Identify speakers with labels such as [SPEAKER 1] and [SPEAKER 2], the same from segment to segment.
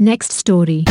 [SPEAKER 1] Next story.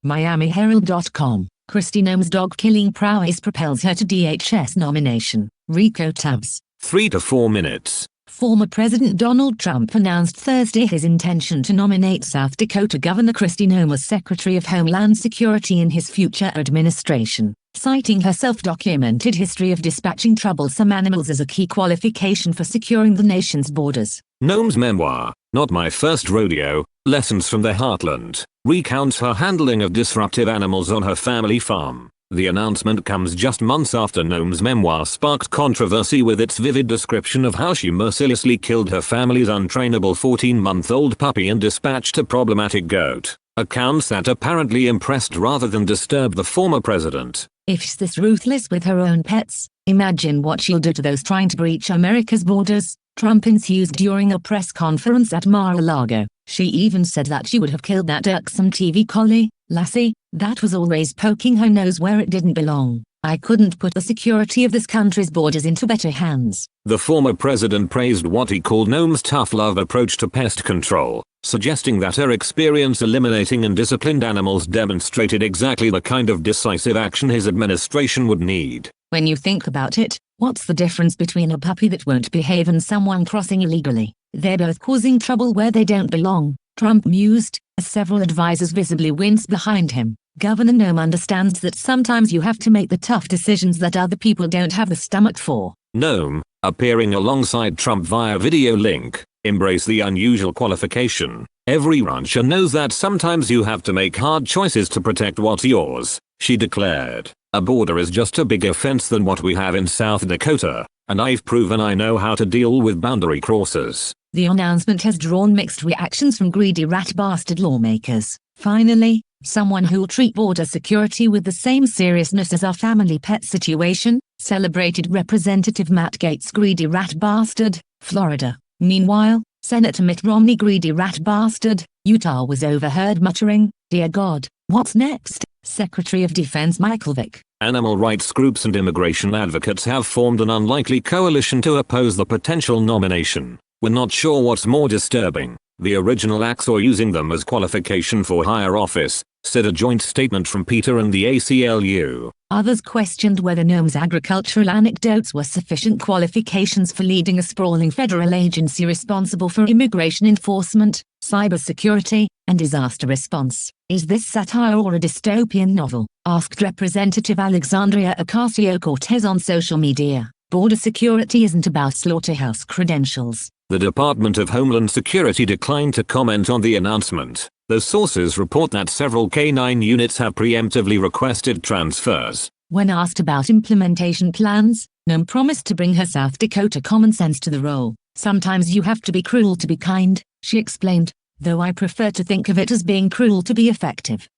[SPEAKER 2] MiamiHerald.com. Kristi Noem's dog killing prowess propels her to DHS nomination. Rico tabs.
[SPEAKER 3] 3 to 4 minutes.
[SPEAKER 2] Former President Donald Trump announced Thursday his intention to nominate South Dakota Governor Kristi Noem as Secretary of Homeland Security in his future administration, citing her self-documented history of dispatching troublesome animals as a key qualification for securing the nation's borders.
[SPEAKER 3] Noem's memoir, Not My First Rodeo, Lessons from the Heartland, recounts her handling of disruptive animals on her family farm. The announcement comes just months after Noem's memoir sparked controversy with its vivid description of how she mercilessly killed her family's untrainable 14-month-old puppy and dispatched a problematic goat. Accounts that apparently impressed rather than disturbed the former president.
[SPEAKER 2] If she's this ruthless with her own pets, imagine what she'll do to those trying to breach America's borders, Trump enthused during a press conference at Mar-a-Lago. She even said that she would have killed that irksome TV collie, Lassie, that was always poking her nose where it didn't belong. I couldn't put the security of this country's borders into better hands.
[SPEAKER 3] The former president praised what he called Noem's tough love approach to pest control, suggesting that her experience eliminating undisciplined animals demonstrated exactly the kind of decisive action his administration would need.
[SPEAKER 2] When you think about it, what's the difference between a puppy that won't behave and someone crossing illegally? They're both causing trouble where they don't belong, Trump mused, as several advisors visibly winced behind him. Governor Noem understands that sometimes you have to make the tough decisions that other people don't have the stomach for.
[SPEAKER 3] Noem, appearing alongside Trump via video link, embraced the unusual qualification. Every rancher knows that sometimes you have to make hard choices to protect what's yours, she declared. A border is just a bigger fence than what we have in South Dakota, and I've proven I know how to deal with boundary crossers.
[SPEAKER 2] The announcement has drawn mixed reactions from greedy rat bastard lawmakers. Finally, someone who'll treat border security with the same seriousness as our family pet situation, celebrated Representative Matt Gaetz, greedy rat bastard, Florida. Meanwhile, Senator Mitt Romney, greedy rat bastard, Utah, was overheard muttering, "Dear God, what's next?" Secretary of Defense Michael Vick.
[SPEAKER 3] Animal rights groups and immigration advocates have formed an unlikely coalition to oppose the potential nomination. We're not sure what's more disturbing, the original acts or using them as qualification for higher office, said a joint statement from Peter and the ACLU.
[SPEAKER 2] Others questioned whether Noem's agricultural anecdotes were sufficient qualifications for leading a sprawling federal agency responsible for immigration enforcement, cybersecurity, and disaster response. Is this satire or a dystopian novel? Asked Representative Alexandria Ocasio-Cortez on social media. Border security isn't about slaughterhouse credentials.
[SPEAKER 3] The Department of Homeland Security declined to comment on the announcement, though sources report that several K-9 units have preemptively requested transfers.
[SPEAKER 2] When asked about implementation plans, Noem promised to bring her South Dakota common sense to the role. "Sometimes you have to be cruel to be kind," she explained, "though I prefer to think of it as being cruel to be effective."